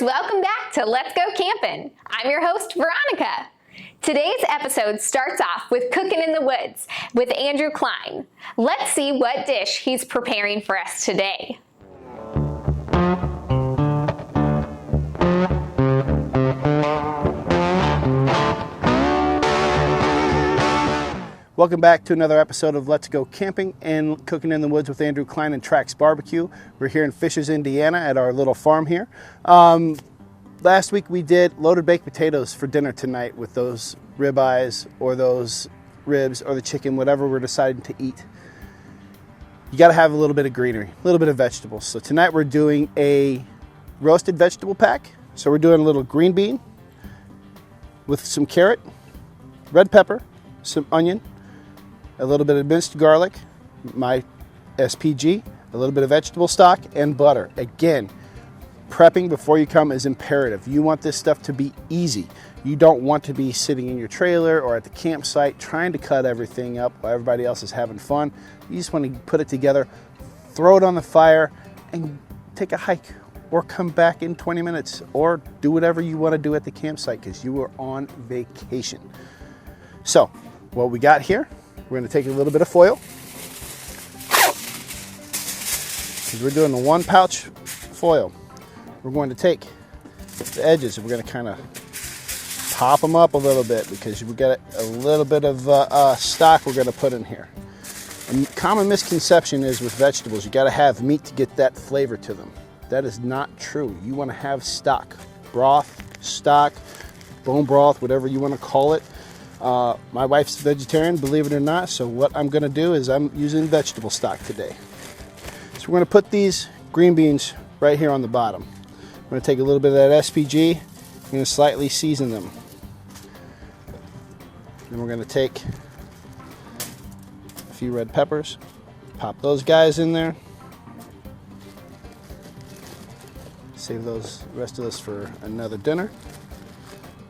welcome back to Let's Go Campin'. I'm your host, Veronica. Today's episode starts off with Cookin' in the Woods with Andrew Klein. Let's see what dish he's preparing for us today. Welcome back to another episode of Let's Go Camping and Cooking in the Woods with Andrew Klein and Trax Barbecue. We're here in Fishers, Indiana at our little farm here. Last week we did loaded baked potatoes for dinner tonight with those ribeyes or those ribs or the chicken, whatever we're deciding to eat. You got to have a little bit of greenery, a little bit of vegetables. So tonight we're doing a roasted vegetable pack. So we're doing a little green bean with some carrot, red pepper, some onion, a little bit of minced garlic, my SPG, a little bit of vegetable stock, and butter. Again, prepping before you come is imperative. You want this stuff to be easy. You don't want to be sitting in your trailer or at the campsite trying to cut everything up while everybody else is having fun. You just want to put it together, throw it on the fire, and take a hike or come back in 20 minutes or do whatever you want to do at the campsite because you are on vacation. So, what we got here, we're going to take a little bit of foil. Because we're doing the one pouch foil. We're going to take the edges and we're going to kind of pop them up a little bit because we got a little bit of stock we're going to put in here. A common misconception is with vegetables, you got to have meat to get that flavor to them. That is not true. You want to have stock, broth, stock, bone broth, whatever you want to call it. My wife's a vegetarian, believe it or not, so what I'm going to do is I'm using vegetable stock today. So we're going to put these green beans right here on the bottom. I'm going to take a little bit of that SPG, I'm going to slightly season them. Then we're going to take a few red peppers, pop those guys in there. Save those, the rest of this for another dinner.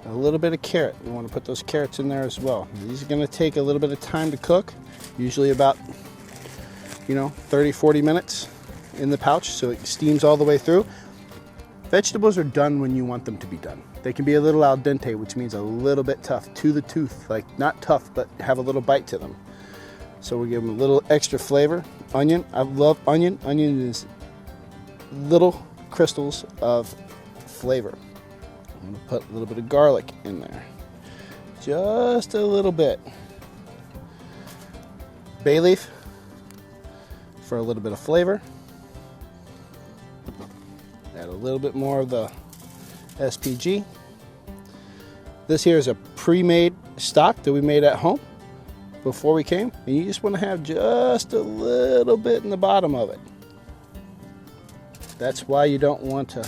A little bit of carrot. We want to put those carrots in there as well. These are going to take a little bit of time to cook, usually about 30-40 minutes in the pouch so it steams all the way through. Vegetables are done when you want them to be done. They can be a little al dente, which means a little bit tough to the tooth, like not tough but have a little bite to them. So we give them a little extra flavor. Onion, I love onion. Onion is little crystals of flavor. I'm going to put a little bit of garlic in there. Just a little bit. Bay leaf for a little bit of flavor. Add a little bit more of the SPG. This here is a pre-made stock that we made at home before we came. And you just want to have just a little bit in the bottom of it. That's why you don't want to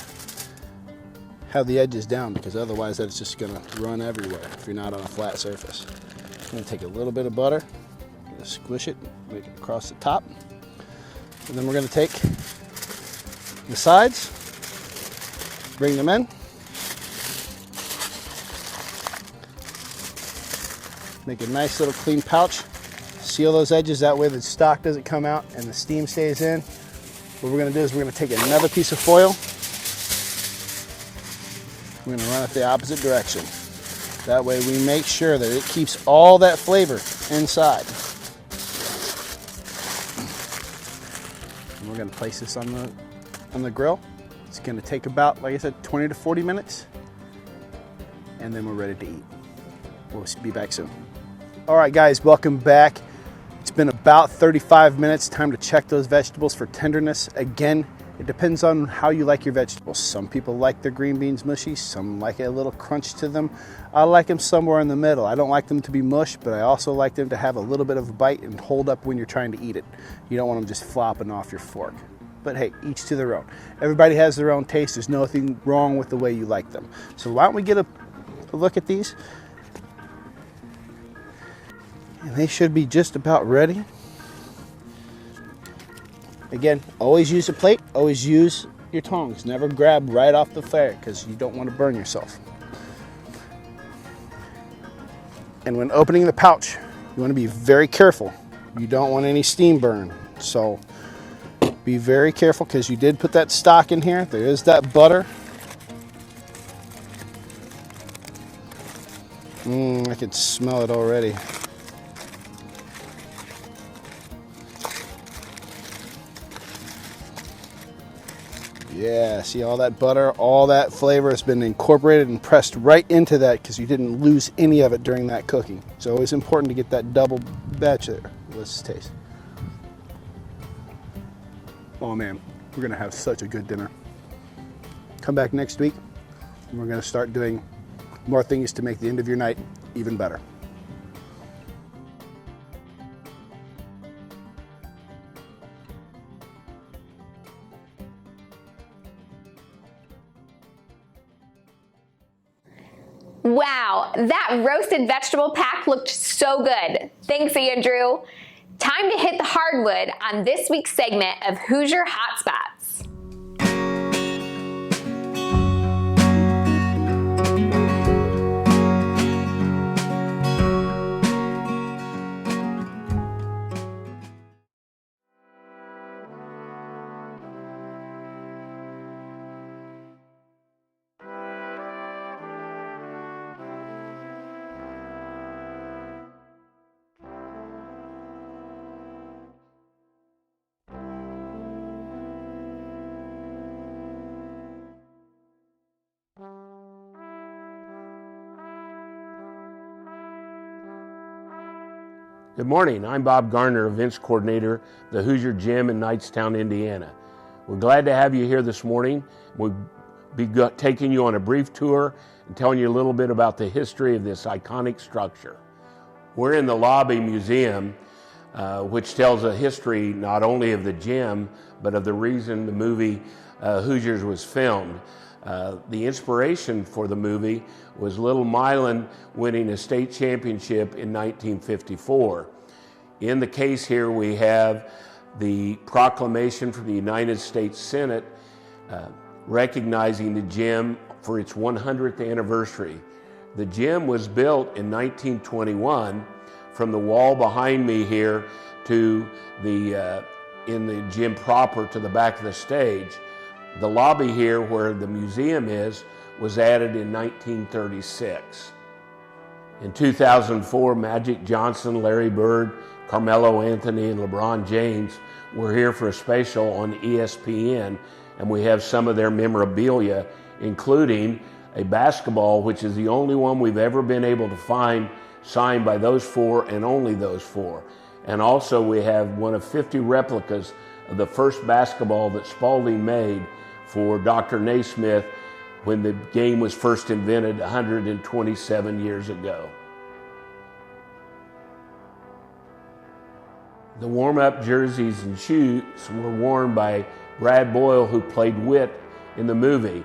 have the edges down because otherwise that's just going to run everywhere if you're not on a flat surface. I'm going to take a little bit of butter, squish it, make it across the top. And then we're going to take the sides, bring them in, make a nice little clean pouch, seal those edges, that way the stock doesn't come out and the steam stays in. What we're going to do is we're going to take another piece of foil. We're going to run it the opposite direction. That way we make sure that it keeps all that flavor inside. And we're going to place this on the grill. It's going to take about, like I said, 20 to 40 minutes. And then we're ready to eat. We'll be back soon. All right, guys, welcome back. It's been about 35 minutes. Time to check those vegetables for tenderness. Again, it depends on how you like your vegetables. Some people like their green beans mushy, some like a little crunch to them. I like them somewhere in the middle. I don't like them to be mush, but I also like them to have a little bit of a bite and hold up when you're trying to eat it. You don't want them just flopping off your fork. But hey, each to their own. Everybody has their own taste. There's nothing wrong with the way you like them. So why don't we get a look at these? And they should be just about ready. Again, always use a plate, always use your tongs. Never grab right off the fire because you don't want to burn yourself. And when opening the pouch, you want to be very careful. You don't want any steam burn. So be very careful because you did put that stock in here. There is that butter I can smell it already. Yeah, see all that butter, all that flavor has been incorporated and pressed right into that because you didn't lose any of it during that cooking. So it's important to get that double batch there. Let's taste. Oh man, we're gonna have such a good dinner. Come back next week and we're gonna start doing more things to make the end of your night even better. Wow, that roasted vegetable pack looked so good. Thanks, Andrew. Time to hit the hardwood on this week's segment of Hoosier Hot Spots. Good morning, I'm Bob Garner, events coordinator, the Hoosier Gym in Knightstown, Indiana. We're glad to have you here this morning. We'll be taking you on a brief tour and telling you a little bit about the history of this iconic structure. We're in the Lobby Museum, which tells a history not only of the gym, but of the reason the movie Hoosiers was filmed. The inspiration for the movie was Little Milan winning a state championship in 1954. In the case here we have the proclamation from the United States Senate recognizing the gym for its 100th anniversary. The gym was built in 1921 from the wall behind me here to in the gym proper to the back of the stage. The lobby here where the museum is was added in 1936. In 2004, Magic Johnson, Larry Bird, Carmelo Anthony, and LeBron James were here for a special on ESPN, and we have some of their memorabilia, including a basketball, which is the only one we've ever been able to find signed by those four and only those four. And also we have one of 50 replicas of the first basketball that Spalding made for Dr. Naismith when the game was first invented 127 years ago. The warm-up jerseys and shoes were worn by Brad Boyle, who played Whit in the movie.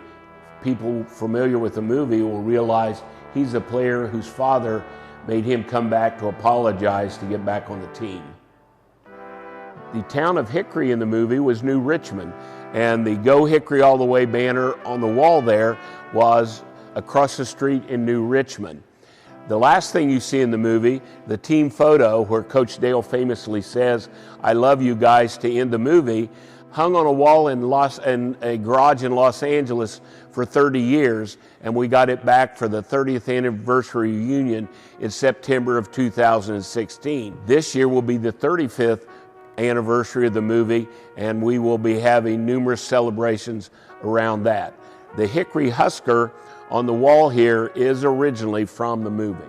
People familiar with the movie will realize he's a player whose father made him come back to apologize to get back on the team. The town of Hickory in the movie was New Richmond, and the Go Hickory All the Way banner on the wall there was across the street in New Richmond. The last thing you see in the movie, the team photo where Coach Dale famously says, "I love you guys" to end the movie, hung on a wall in a garage in Los Angeles for 30 years, and we got it back for the 30th anniversary reunion in September of 2016. This year will be the 35th anniversary of the movie, and we will be having numerous celebrations around that. The Hickory Husker on the wall here is originally from the movie.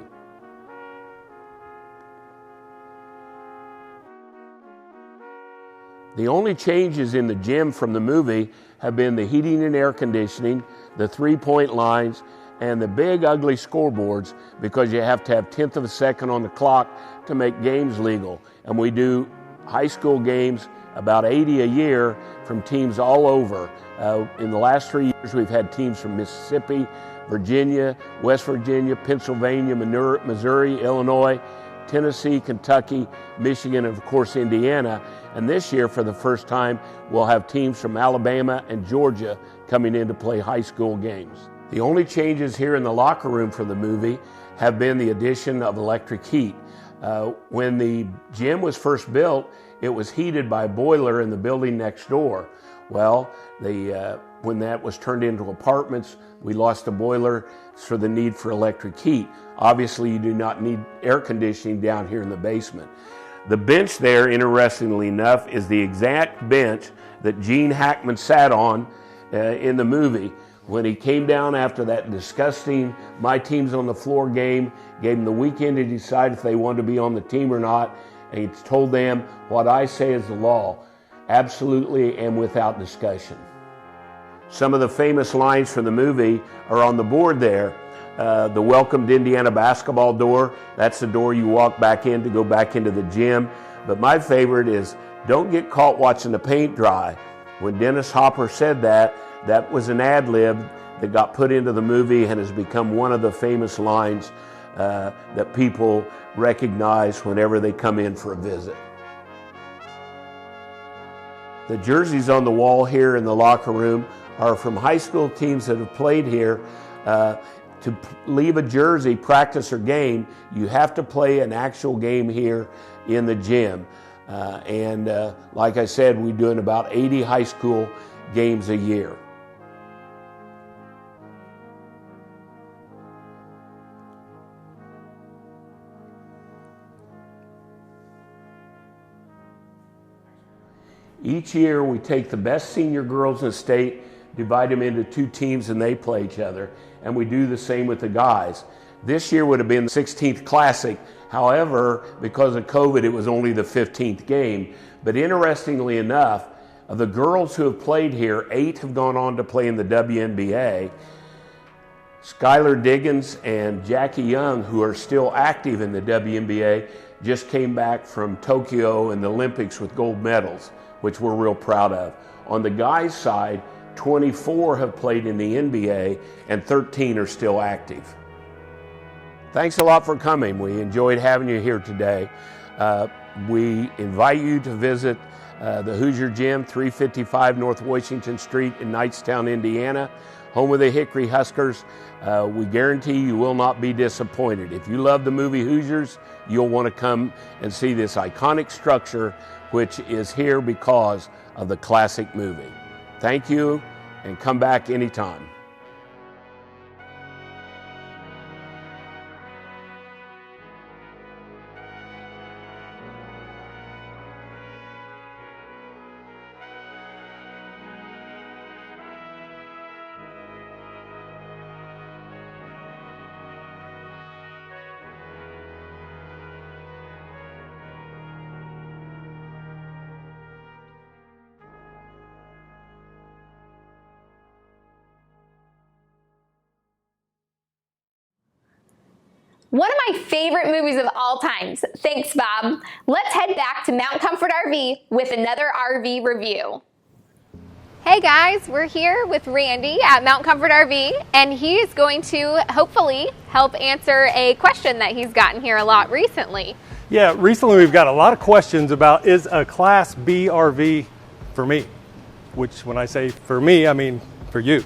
The only changes in the gym from the movie have been the heating and air conditioning, the three-point lines, and the big ugly scoreboards, because you have to have 1/10 of a second on the clock to make games legal. And we do high school games, about 80 a year, from teams all over. In the last 3 years, we've had teams from Mississippi, Virginia, West Virginia, Pennsylvania, Missouri, Illinois, Tennessee, Kentucky, Michigan, and of course Indiana. And this year, for the first time, we'll have teams from Alabama and Georgia coming in to play high school games. The only changes here in the locker room for the movie have been the addition of electric heat. When the gym was first built, it was heated by a boiler in the building next door. Well, when that was turned into apartments, we lost the boiler for the need for electric heat. Obviously, you do not need air conditioning down here in the basement. The bench there, interestingly enough, is the exact bench that Gene Hackman sat on in the movie when he came down after that disgusting "my team's on the floor" game, gave them the weekend to decide if they wanted to be on the team or not, and he told them, "What I say is the law, absolutely and without discussion." Some of the famous lines from the movie are on the board there. The Welcome to Indiana basketball door, that's the door you walk back in to go back into the gym. But my favorite is, "Don't get caught watching the paint dry." When Dennis Hopper said that, that was an ad-lib that got put into the movie and has become one of the famous lines that people recognize whenever they come in for a visit. The jerseys on the wall here in the locker room are from high school teams that have played here. To leave a jersey, practice, or game, you have to play an actual game here in the gym. Like I said, we're doing about 80 high school games a year. Each year we take the best senior girls in the state, divide them into two teams, and they play each other. And we do the same with the guys. This year would have been the 16th Classic. However, because of COVID, it was only the 15th game. But interestingly enough, of the girls who have played here, 8 have gone on to play in the WNBA. Skylar Diggins and Jackie Young, who are still active in the WNBA, just came back from Tokyo and the Olympics with gold medals, which we're real proud of. On the guys' side, 24 have played in the NBA and 13 are still active. Thanks a lot for coming. We enjoyed having you here today. We invite you to visit the Hoosier Gym, 355 North Washington Street in Knightstown, Indiana, home of the Hickory Huskers. We guarantee you will not be disappointed. If you love the movie Hoosiers, you'll want to come and see this iconic structure, which is here because of the classic movie. Thank you, and come back anytime. One of my favorite movies of all times. Thanks, Bob. Let's head back to Mount Comfort RV with another RV review. Hey guys, we're here with Randy at Mount Comfort RV, and he's going to hopefully help answer a question that he's gotten here a lot recently. Yeah, recently we've got a lot of questions about, is a Class B RV for me? Which when I say for me, I mean for you.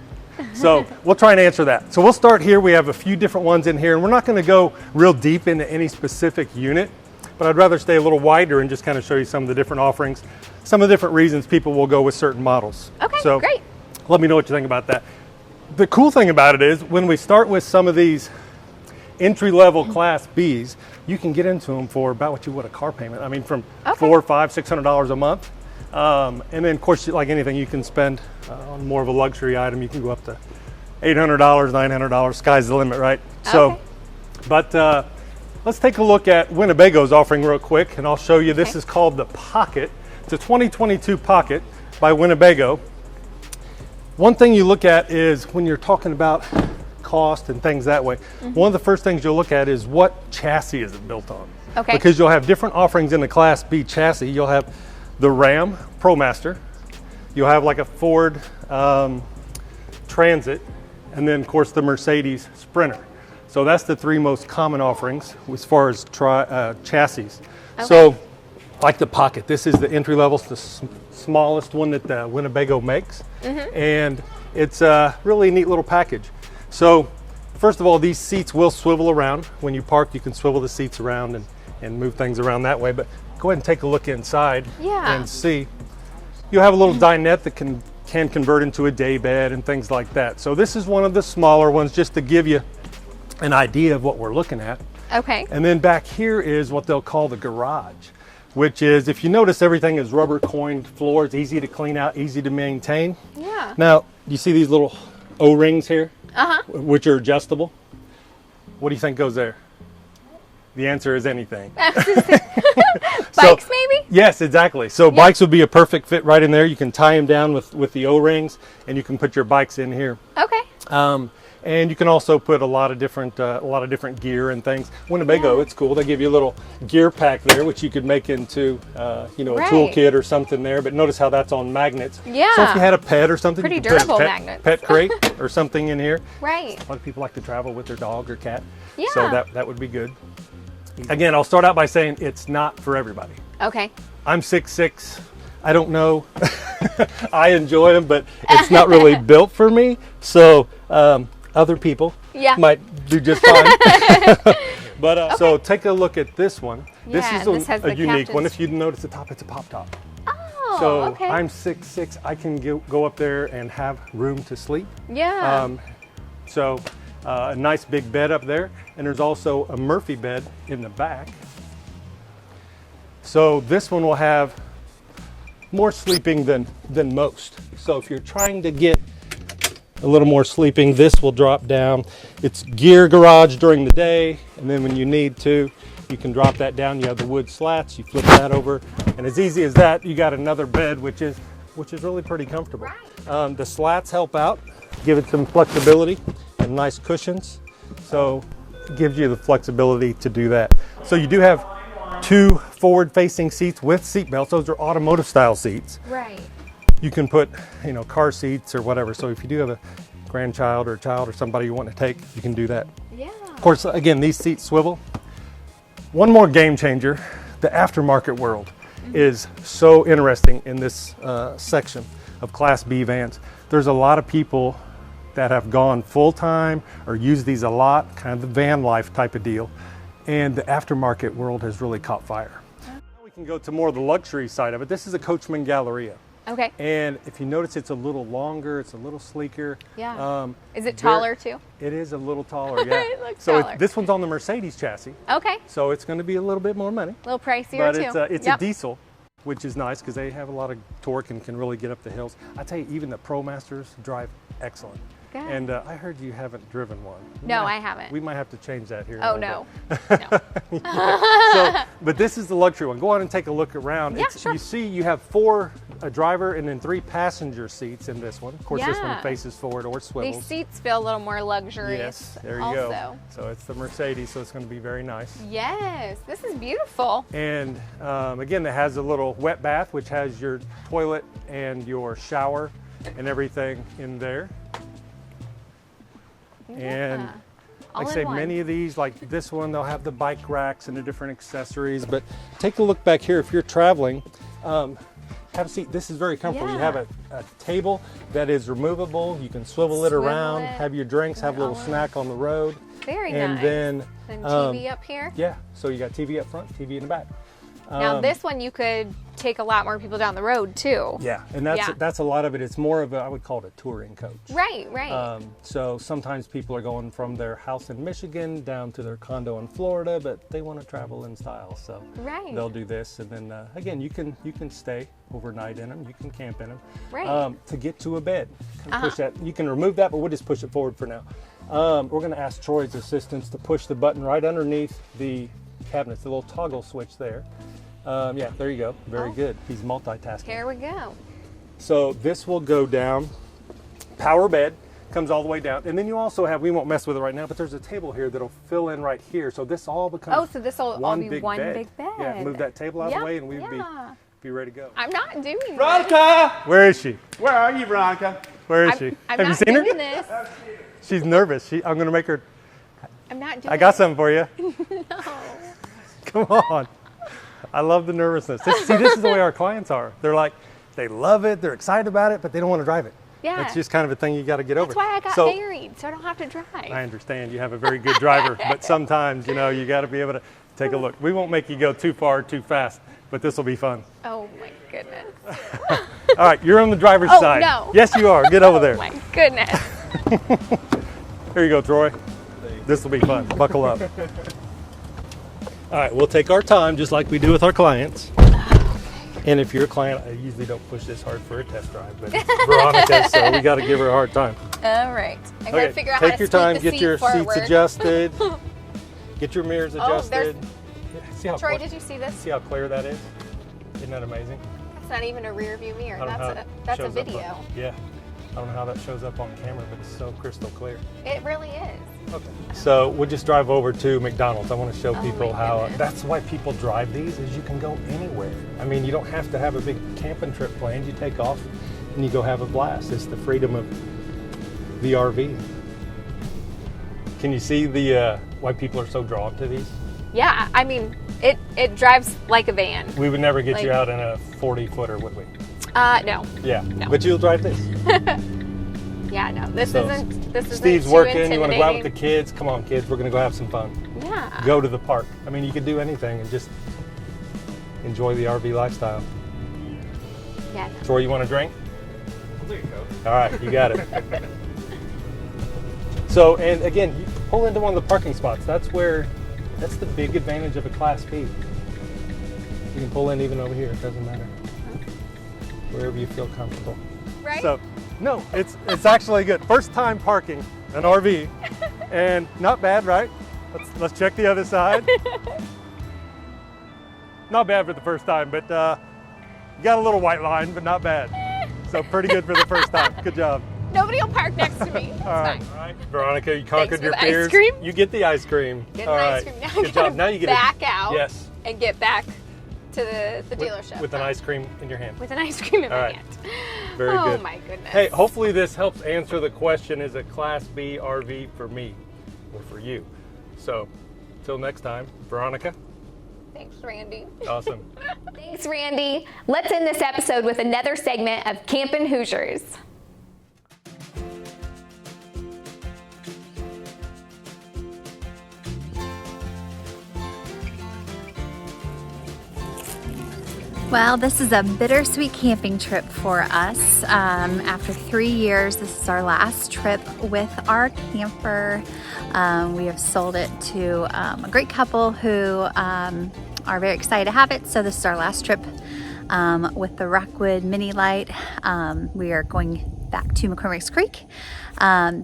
So we'll try and answer that. So we'll start here. We have a few different ones in here, and we're not going to go real deep into any specific unit, but I'd rather stay a little wider and just kind of show you some of the different offerings, some of the different reasons people will go with certain models. Okay, so great. Let me know what you think about that. The cool thing about it is when we start with some of these entry-level Class Bs, you can get into them for about what you would a car payment. I mean, from $400, $500, $600 a month. And then, of course, like anything, you can spend on more of a luxury item. You can go up to $800, $900. Sky's the limit, right? Okay. So, but let's take a look at Winnebago's offering real quick, and I'll show you. This is called the Pocket. It's a 2022 Pocket by Winnebago. One thing you look at is when you're talking about cost and things that way, one of the first things you'll look at is what chassis is it built on. Okay. Because you'll have different offerings in the Class B chassis. You'll have the Ram ProMaster, you'll have like a Ford Transit, and then of course the Mercedes Sprinter. So that's the three most common offerings as far as chassis. Okay. So like the Pocket, this is the entry level, the smallest one that Winnebago makes, and it's a really neat little package. So first of all, these seats will swivel around. When you park, you can swivel the seats around and move things around that way, but go ahead and take a look inside and see. you have a little dinette that can convert into a day bed and things like that. So this is one of the smaller ones, just to give you an idea of what we're looking at. Okay. And then back here is what they'll call the garage, which is, if you notice, everything is rubber coined floors, easy to clean out, easy to maintain. Yeah. Now, you see these little O-rings here, Uh-huh. which are adjustable? What do you think goes there? The answer is anything. Bikes, maybe? Yes, exactly. So bikes would be a perfect fit right in there. You can tie them down with the O-rings, and you can put your bikes in here. Okay. And you can also put a lot of different gear and things. Winnebago, it's cool. They give you a little gear pack there, which you could make into a toolkit or something there. But notice how that's on magnets. Yeah. So if you had a pet or something, Pretty you could put durable a magnets. pet crate or something in here. Right. A lot of people like to travel with their dog or cat. Yeah. So that would be good. Again, I'll start out by saying it's not for everybody. Okay. I'm 6'6". I don't know. I enjoy them, but it's not really built for me. So other people might do just fine. But so take a look at this one. This Yeah, is this has a the unique one. captain's- If you notice the top, it's a pop top. Oh, So okay. I'm 6'6". I can go up there and have room to sleep. Yeah. So a nice big bed up there, and there's also a Murphy bed in the back. So this one will have more sleeping than most. So if you're trying to get a little more sleeping, this will drop down. It's gear garage during the day, and then when you need to, you can drop that down. You have the wood slats, you flip that over, and as easy as that, you got another bed, which is really pretty comfortable. The slats help out, give it some flexibility and nice cushions. So it gives you the flexibility to do that. So you do have 2 forward-facing seats with seat belts. Those are automotive style seats. Right. You can put, car seats or whatever. So if you do have a grandchild or a child or somebody you want to take, you can do that. Yeah. Of course, again, these seats swivel. One more game changer, the aftermarket world is so interesting in this section of Class B vans. There's a lot of people that have gone full-time or use these a lot, kind of the van life type of deal. And the aftermarket world has really caught fire. Now we can go to more of the luxury side of it. This is a Coachman Galleria. Okay. And if you notice, it's a little longer, it's a little sleeker. Yeah. Is it taller too? It is a little taller, yeah. It looks so taller. this one's on the Mercedes chassis. Okay. So it's going to be a little bit more money. A little pricier But too. it's a diesel, which is nice because they have a lot of torque and can really get up the hills. I tell you, even the Pro Masters drive excellent. Good. And I heard you haven't driven one. No, I haven't. We might have to change that here. Oh, a little no. bit. No. So, but this is the luxury one. Go on and take a look around. Yeah, sure. You see you have 4 a driver and then 3 passenger seats in this one. Of course, this Yeah. one faces forward or swivels. These seats feel a little more luxurious. Yes, there you also. go. So it's the Mercedes, so it's going to be very nice. Yes, this is beautiful. And again, it has a little wet bath, which has your toilet and your shower and everything in there. And All like I in say, one. many of these, like this one, they'll have the bike racks and the different accessories. But take a look back here. If you're traveling, have a seat. This is very comfortable. You have a table that is removable. You can swivel it around, have your drinks, have a little snack on the road. Very and nice. then TV up here. yeah, so you got TV up front, TV in the back. Now this one you could take a lot more people down the road too. Yeah, and that's a lot of it. It's more of a, I would call it a touring coach. Right, right. So sometimes people are going from their house in Michigan down to their condo in Florida, but they want to travel in style, so Right. they'll do this. And then again, you can stay overnight in them. You can camp in them. Right. To get to a bed, push that. You can remove that, but we'll just push it forward for now. We're going to ask Troy's assistants to push the button right underneath the cabinets, the little toggle switch there. Yeah, there you go. Very good. He's multitasking. Here we go. So this will go down. Power bed comes all the way down. And then you also have, we won't mess with it right now, but there's a table here that'll fill in right here. So this all becomes so this will all one be big one bed. big bed. Yeah, move that table out of the way and we'd yeah. be ready to go. I'm not doing this. Veronica! Where is she? Where are you, Veronica? Where is she? I'm Have you not seen her? doing this. She's nervous. I'm going to make her. I'm not doing I got something for you. No. Come on. I love the nervousness. This is the way our clients are. They're like, they love it, they're excited about it, but they don't want to drive it. Yeah. That's just kind of a thing you got to get over. That's why I got married, so I don't have to drive. I understand you have a very good driver, but sometimes, you got to be able to take a look. We won't make you go too far, too fast, but this will be fun. Oh my goodness. All right, you're on the driver's Oh, side. no. Yes, you are. Get over there. My goodness. Here you go, Troy. This will be fun. Buckle up. All right, we'll take our time just like we do with our clients. And if you're a client, I usually don't push this hard for a test drive, but it's Veronica, so we got to give her a hard time. All right. I gotta figure out how to take your scoot time, the get seat your forward. seats adjusted, get your mirrors adjusted. See how Troy, clear- did you see this? See how clear that is? Isn't that amazing? It's not even a rear view mirror. I don't know how That's it a shows up video. yeah. I don't know how that shows up on camera, but it's so crystal clear. It really is. Okay. So we'll just drive over to McDonald's. I want to show people my how, goodness. that's why people drive these, is you can go anywhere. I mean, you don't have to have a big camping trip planned. You take off and you go have a blast. It's the freedom of the RV. Can you see the why people are so drawn to these? Yeah, I mean, it drives like a van. We would never get you Like- out in a 40-footer, would we? No. Yeah. No. But you'll drive this. Yeah, no. This So, isn't Steve's too working. You want to go out with intimidating. the kids? Come on, kids. We're going to go have some fun. Yeah. Go to the park. I mean, you could do anything and just enjoy the RV lifestyle. Yeah. No. Troy, you want a drink? I'll take a Coke. All right, you got it. So, and again, you pull into one of the parking spots. That's the big advantage of a Class B. You can pull in even over here. It doesn't matter. Wherever you feel comfortable. Right? So, no, it's actually good. First time parking an RV, and not bad, right? Let's check the other side. Not bad for the first time, but you got a little white line, but not bad. So pretty good for the first time. Good job. Nobody will park next to me. It's All right. fine. All right, Veronica, you conquered for your the ice fears. cream? You get the ice cream. Get All an right. ice cream. Now I Good gotta job. Now you get back out Yes. and get back to the dealership. With an ice cream in your hand. With an ice cream in All my right. hand. Very Oh good. my goodness. Hey, hopefully this helps answer the question, is a Class B RV for me or for you? So, till next time, Veronica, Thanks, Randy. awesome. Thanks, Randy. Let's end this episode with another segment of Campin Hoosiers. Well, this is a bittersweet camping trip for us. After 3 years, this is our last trip with our camper. We have sold it to a great couple who are very excited to have it. So this is our last trip with the Rockwood Mini Light. We are going back to McCormicks Creek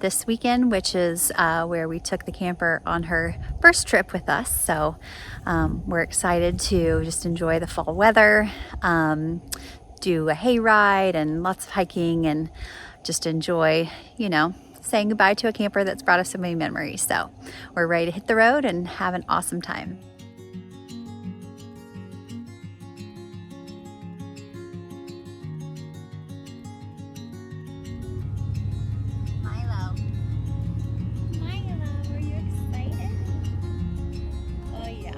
this weekend, which is where we took the camper on her first trip with us. So we're excited to just enjoy the fall weather, do a hay ride and lots of hiking, and just enjoy, saying goodbye to a camper that's brought us so many memories. So we're ready to hit the road and have an awesome time. Milo, are you excited? Oh yeah.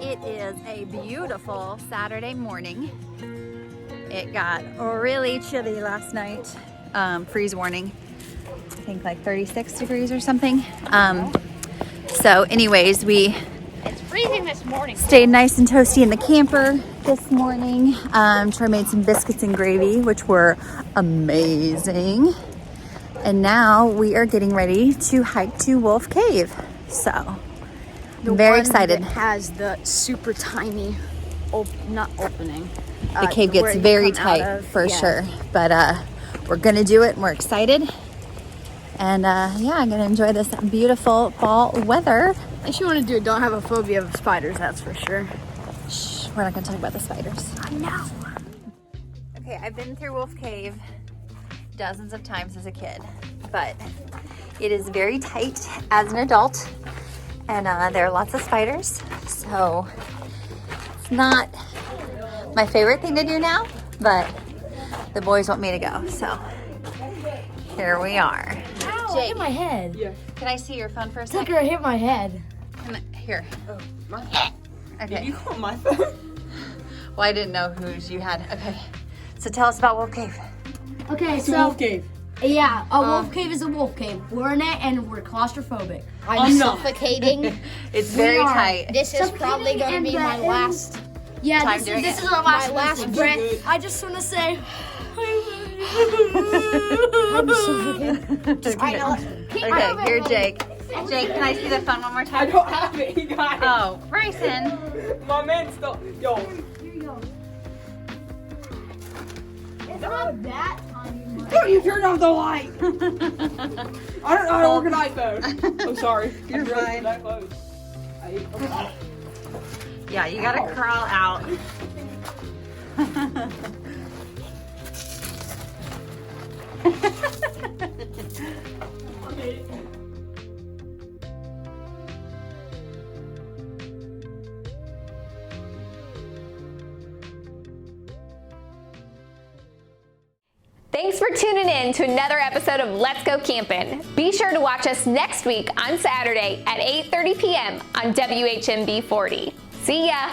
It is a beautiful Saturday morning. It got really chilly last night. Freeze warning. I think like 36 degrees or something. So anyways, we It's freezing this morning. stayed nice and toasty in the camper this morning. Troy made some biscuits and gravy, which were amazing. And now we are getting ready to hike to Wolf Cave. So I'm very excited. It has the super tiny, not opening. The cave gets where you very come out tight of. for Yeah. sure. But we're gonna do it and we're excited. And yeah, I'm gonna enjoy this beautiful fall weather. If you want to do it, don't have a phobia of spiders, that's for sure. Shh, we're not gonna talk about the spiders. I know. Okay, I've been through Wolf Cave dozens of times as a kid, but it is very tight as an adult, and there are lots of spiders, so it's not my favorite thing to do now, but the boys want me to go, so Here we are. Ow, I hit my head. Yeah. Can I see your phone for a second? Tucker, I hit my head. Here. Oh, my. Okay. Did you call my phone? Well, I didn't know whose you had. Okay. So tell us about Wolf Cave. Okay, It's a wolf cave. Yeah, a wolf cave is a wolf cave. We're in it and we're claustrophobic. I'm not. Suffocating. It's very are. tight. This is probably going to be my last. Yeah, Time this doing is it. our My last, last message. breath. I just want to say. Okay, here, Jake. Jake, can I see the phone one more I time? don't have it. You got it. Oh, Bryson. My man stole. Yo. It's not that tiny. Don't you turn off the light? I don't know how to work an iPhone. I'm sorry. You're fine. That close. Yeah, you gotta crawl out. Thanks for tuning in to another episode of Let's Go Campin'. Be sure to watch us next week on Saturday at 8:30 p.m. on WHMB 40. See ya!